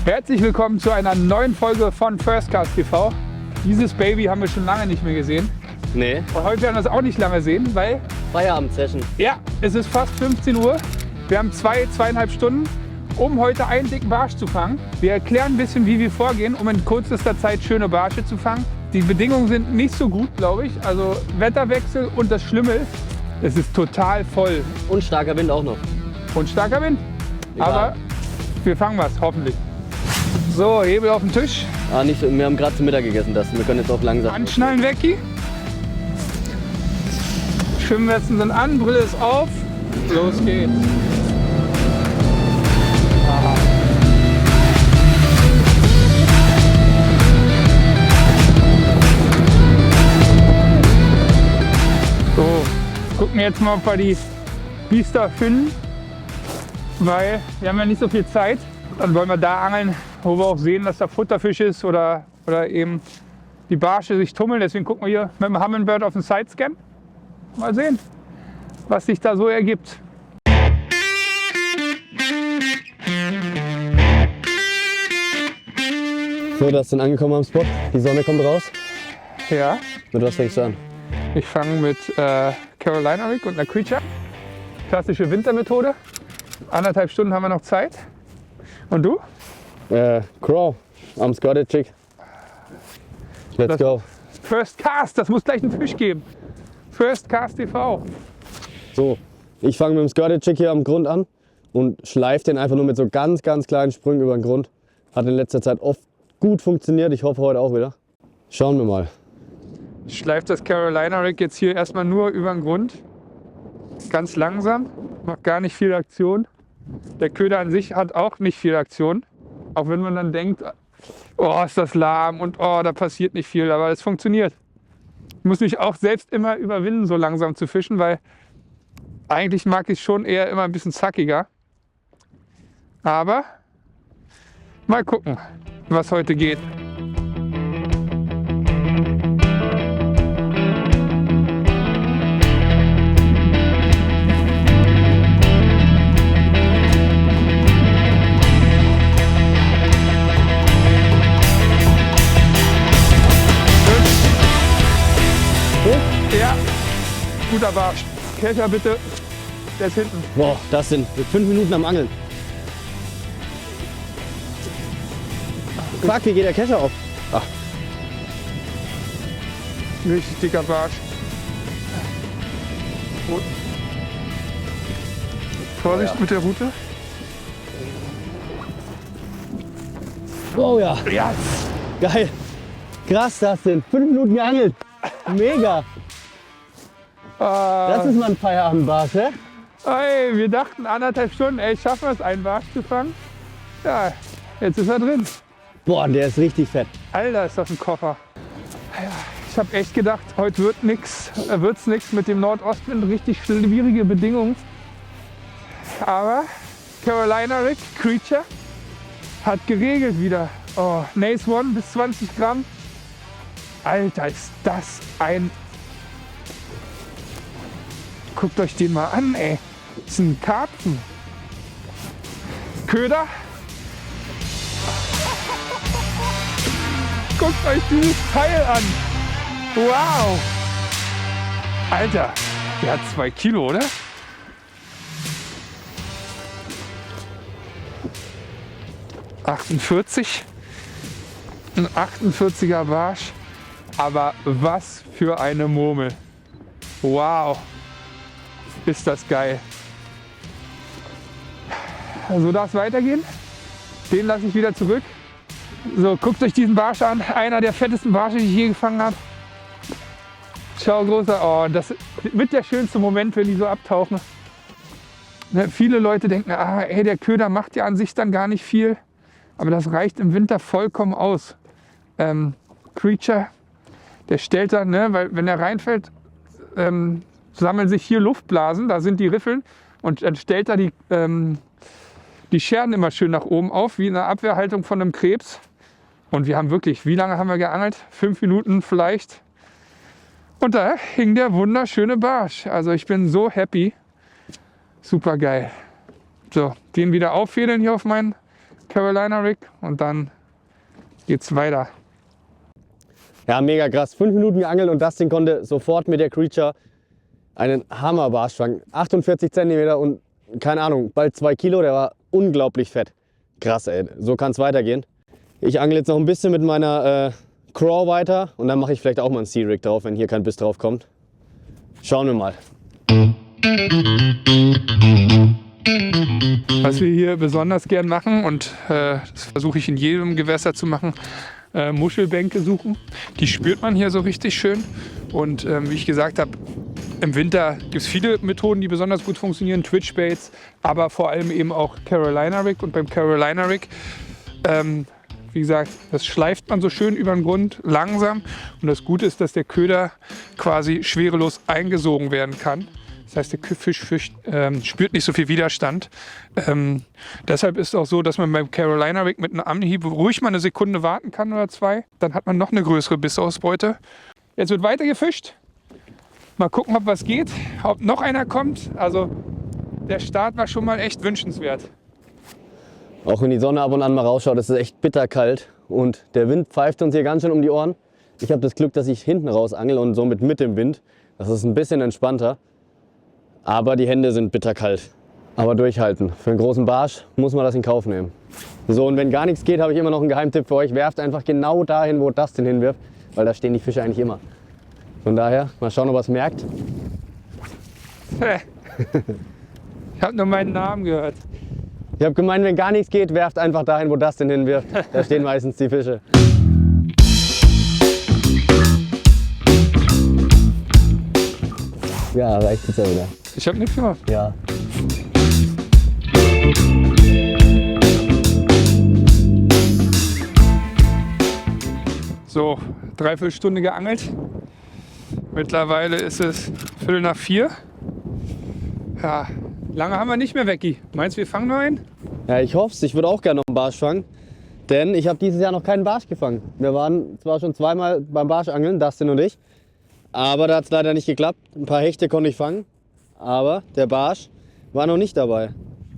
Herzlich willkommen zu einer neuen Folge von First Cast TV. Dieses Baby haben wir schon lange nicht mehr gesehen. Nee. Und heute werden wir es auch nicht lange sehen, weil... Feierabend-Session. Ja, es ist fast 15 Uhr. Wir haben 2,5 Stunden, um heute einen dicken Barsch zu fangen. Wir erklären ein bisschen, wie wir vorgehen, um in kürzester Zeit schöne Barsche zu fangen. Die Bedingungen sind nicht so gut, glaube ich. Also Wetterwechsel und das Schlimme ist, es ist total voll. Und starker Wind auch noch. Und starker Wind. Egal. Aber wir fangen was, hoffentlich. So, Hebel auf den Tisch. Ah, nicht so, wir haben gerade zu Mittag gegessen, das. Wir können jetzt auch langsam. Anschnallen, Wecki. Schwimmwesten sind an, Brille ist auf. Los geht's. So, gucken jetzt mal, ob wir die Biester finden, weil wir haben ja nicht so viel Zeit. Dann wollen wir da angeln, wo wir auch sehen, dass da Futterfisch ist oder eben die Barsche sich tummeln. Deswegen gucken wir hier mit dem Humminbird auf den Sidescan. Mal sehen, was sich da so ergibt. So, das sind angekommen am Spot. Die Sonne kommt raus. Ja, Mit was fängst du an? ich fange mit Carolina Rig und einer Creature. Klassische Wintermethode. 1,5 Stunden haben wir noch Zeit. Und du? Crow. Am Scotted Chick. Let's go. First Cast, das muss gleich einen Fisch geben. First Cast TV. So, ich fange mit dem Scotted Chick hier am Grund an und schleife den einfach nur mit so ganz kleinen Sprüngen über den Grund. Hat in letzter Zeit oft gut funktioniert. Ich hoffe heute auch wieder. Schauen wir mal. Ich schleife das Carolina Rig jetzt hier erstmal nur über den Grund. Ganz langsam, macht gar nicht viel Aktion. Der Köder an sich hat auch nicht viel Aktion. Auch wenn man dann denkt, oh, ist das lahm und oh, da passiert nicht viel, aber es funktioniert. Ich muss mich auch selbst immer überwinden, so langsam zu fischen, weil eigentlich mag ich schon eher immer ein bisschen zackiger. Aber mal gucken, was heute geht. Ja, guter Barsch. Kescher bitte, der ist hinten. Boah, das sind 5 Minuten am Angeln. Fuck, wie geht der Kescher auf? Ach, Richtig dicker Barsch. Gut. Vorsicht mit der Rute. oh ja, Ja. geil. Krass, das sind 5 Minuten geangelt. Mega. Das ist mal ein Feierabendbarsch, hä? Ey, wir dachten 1,5 Stunden, ey, schaffen wir es, einen Barsch zu fangen? Ja, jetzt ist er drin. Boah, der ist richtig fett. Alter, ist das ein Koffer. Ja, ich habe echt gedacht, heute wird's nix mit dem Nordostwind, richtig schwierige Bedingungen. Aber Carolina Rig, Creature, hat geregelt wieder. Oh, Nace One bis 20 Gramm. Alter, ist das ein... Guckt euch den mal an, ey. Das ist ein Karpfen. Köder. Guckt euch dieses Teil an. Wow. Alter, der hat 2 Kilo, oder? ...48. Ein 48er Barsch. Aber was für eine Murmel. Wow. Ist das geil. So darf es weitergehen. Den lasse ich wieder zurück. So, guckt euch diesen Barsch an. Einer der fettesten Barsche, die ich je gefangen habe. Schau, großer. Oh, das wird der schönste Moment, wenn die so abtauchen. Ne, viele Leute denken, ey, der Köder macht ja an sich dann gar nicht viel. Aber das reicht im Winter vollkommen aus. Creature, der stellt dann, ne, weil wenn er reinfällt, sammeln sich hier Luftblasen, da sind die Riffeln und dann stellt er die Scheren immer schön nach oben auf, wie in der Abwehrhaltung von einem Krebs. Und wir haben wirklich, wie lange haben wir geangelt? 5 Minuten vielleicht. Und da hing der wunderschöne Barsch. Also ich bin so happy. Super geil. So, den wieder auffädeln hier auf meinen Carolina Rig und dann geht's weiter. Ja, mega krass. 5 Minuten geangelt und Dustin konnte sofort mit der Creature einen Hammerbarsch fangen. 48 cm und keine Ahnung, bald 2 Kilo. Der war unglaublich fett. Krass, ey. So kann es weitergehen. Ich angel jetzt noch ein bisschen mit meiner Craw weiter und dann mache ich vielleicht auch mal einen Sea-Rig drauf, wenn hier kein Biss drauf kommt. Schauen wir mal. Was wir hier besonders gern machen, und das versuche ich in jedem Gewässer zu machen, Muschelbänke suchen. Die spürt man hier so richtig schön. Und wie ich gesagt habe, im Winter gibt es viele Methoden, die besonders gut funktionieren. Twitch-Baits, aber vor allem eben auch Carolina Rig. Und beim Carolina Rig, wie gesagt, das schleift man so schön über den Grund, langsam. Und das Gute ist, dass der Köder quasi schwerelos eingesogen werden kann. Das heißt, der Fisch spürt nicht so viel Widerstand. Deshalb ist es auch so, dass man beim Carolina Rig mit einem Anhieb ruhig mal eine Sekunde warten kann oder 2. Dann hat man noch eine größere Bissausbeute. Jetzt wird weiter gefischt. Mal gucken, ob was geht, ob noch einer kommt. Also der Start war schon mal echt wünschenswert. Auch wenn die Sonne ab und an mal rausschaut, ist es echt bitterkalt und der Wind pfeift uns hier ganz schön um die Ohren. Ich habe das Glück, dass ich hinten raus angel und somit mit dem Wind. Das ist ein bisschen entspannter. Aber die Hände sind bitterkalt. Aber durchhalten. Für einen großen Barsch muss man das in Kauf nehmen. So, und wenn gar nichts geht, habe ich immer noch einen Geheimtipp für euch. Werft einfach genau dahin, wo Dustin hinwirft, weil da stehen die Fische eigentlich immer. Von daher, mal schauen, ob er es merkt. Ich habe nur meinen Namen gehört. Ich habe gemeint, wenn gar nichts geht, werft einfach dahin, wo Dustin hinwirft. Da stehen meistens die Fische. Ja, reicht jetzt ja wieder. Ich habe nichts gemacht. Ja. So, 3/4 Stunde geangelt. Mittlerweile ist es 3:45. Ja, lange haben wir nicht mehr, Vecki. Meinst du, wir fangen noch einen? Ja, ich hoffe es. Ich würde auch gerne noch einen Barsch fangen. Denn ich habe dieses Jahr noch keinen Barsch gefangen. Wir waren zwar schon zweimal beim Barschangeln, Dustin und ich. Aber da hat es leider nicht geklappt. Ein paar Hechte konnte ich fangen. Aber der Barsch war noch nicht dabei.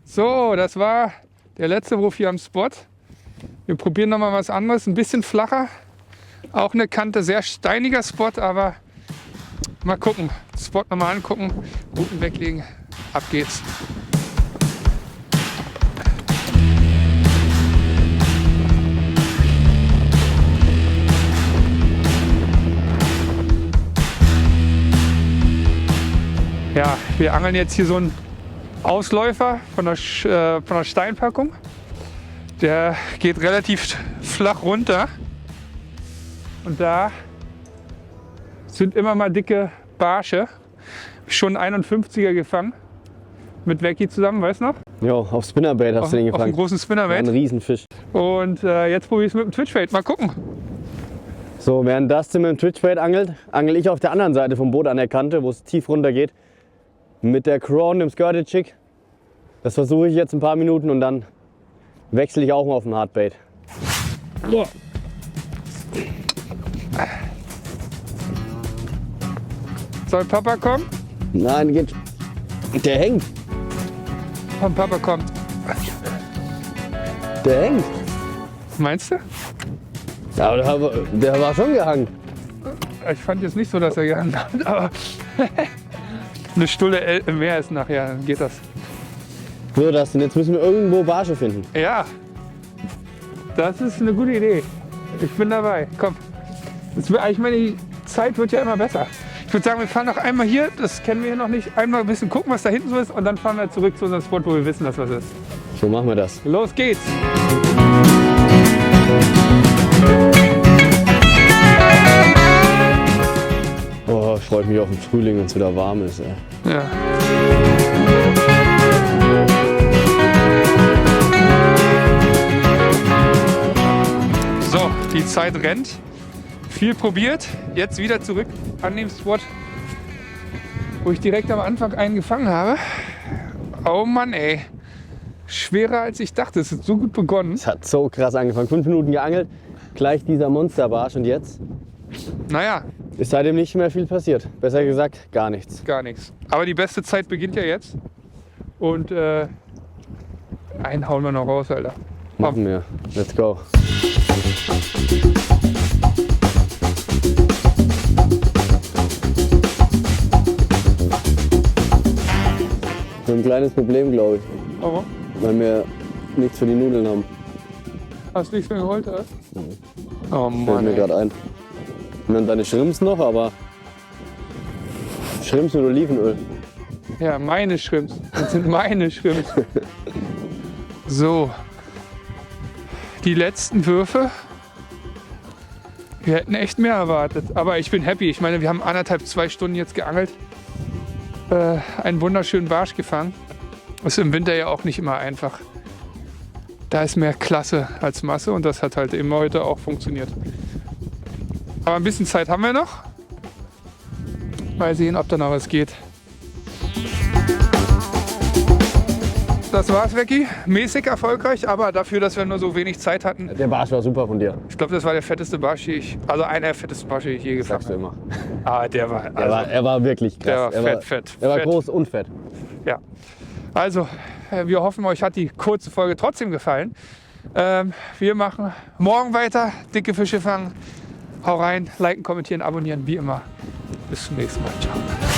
So, das war der letzte Wurf hier am Spot. Wir probieren noch mal was anderes. Ein bisschen flacher. Auch eine Kante, sehr steiniger Spot, aber mal gucken. Spot noch mal angucken. Routen weglegen. Ab geht's. Ja, wir angeln jetzt hier so einen Ausläufer von der Steinpackung. Der geht relativ flach runter. Und da sind immer mal dicke Barsche. Schon 51er gefangen. Mit Vecki zusammen, weißt du noch? Jo, auf Spinnerbait hast du den Auf gefangen. einen großen Spinnerbait. Ein Riesenfisch. Und jetzt probiere ich es mit dem Twitchbait. Mal gucken. So, während Dustin mit dem Twitchbait angelt, angel ich auf der anderen Seite vom Boot an der Kante, wo es tief runter geht. Mit der Craw und dem Skirted Jig. Das versuche ich jetzt ein paar Minuten und dann wechsle ich auch mal auf den Hardbait. Boah. Soll Papa kommen? Nein, geht. Der hängt. Komm, Papa kommt. Der hängt. Meinst du? Ja, aber der war schon gehangen. Ich fand jetzt nicht so, dass er gehangen hat, aber eine Stulle mehr ist nachher, dann geht das. So, Dustin, jetzt müssen wir irgendwo Barsche finden. Ja, das ist eine gute Idee. Ich bin dabei. Komm. Ich meine, die Zeit wird ja immer besser. Ich würde sagen, wir fahren noch einmal hier, das kennen wir hier noch nicht, einmal ein bisschen gucken, was da hinten so ist und dann fahren wir zurück zu unserem Spot, wo wir wissen, dass was ist. So machen wir das. Los geht's! Oh, ich freue mich auf den Frühling, wenn es wieder warm ist. Ey. Ja. So, die Zeit rennt. Viel probiert, jetzt wieder zurück an dem Spot, wo ich direkt am Anfang einen gefangen habe. Oh Mann, ey. Schwerer als ich dachte, es hat so gut begonnen. Es hat so krass angefangen. 5 Minuten geangelt, gleich dieser Monsterbarsch und jetzt Naja, ist seitdem nicht mehr viel passiert. Besser gesagt, gar nichts. gar nichts. Aber die beste Zeit beginnt ja jetzt. Und einen hauen wir noch raus, Alter. Machen wir. Let's go. So ein kleines Problem, glaube ich, Warum? weil wir nichts für die Nudeln haben. Hast du nichts mehr geholt, oder? Oh Fällt Mann. mir Ey. gerade ein. Und dann deine Shrimps noch, aber Shrimps mit Olivenöl. Ja, meine Shrimps. Das sind meine Shrimps. So. Die letzten Würfe. Wir hätten echt mehr erwartet. Aber ich bin happy. Ich meine, wir haben 1,5–2 Stunden jetzt geangelt. Einen wunderschönen Barsch gefangen. Ist im Winter ja auch nicht immer einfach. Da ist mehr Klasse als Masse und das hat halt eben heute auch funktioniert. Aber ein bisschen Zeit haben wir noch. Mal sehen, ob da noch was geht. Das war's, Vecchi. Mäßig erfolgreich, aber dafür, dass wir nur so wenig Zeit hatten. Der Barsch war super von dir. Ich glaube, das war der fetteste Barsch, also einer der fettesten Barsche, die ich je gefangen Sagst du habe. immer. Ah, der war, also, Er war wirklich krass. der war fett. Er war groß und fett. Ja. Also, wir hoffen, euch hat die kurze Folge trotzdem gefallen. Wir machen morgen weiter. Dicke Fische fangen. Hau rein, liken, kommentieren, abonnieren, wie immer. Bis zum nächsten Mal. Ciao.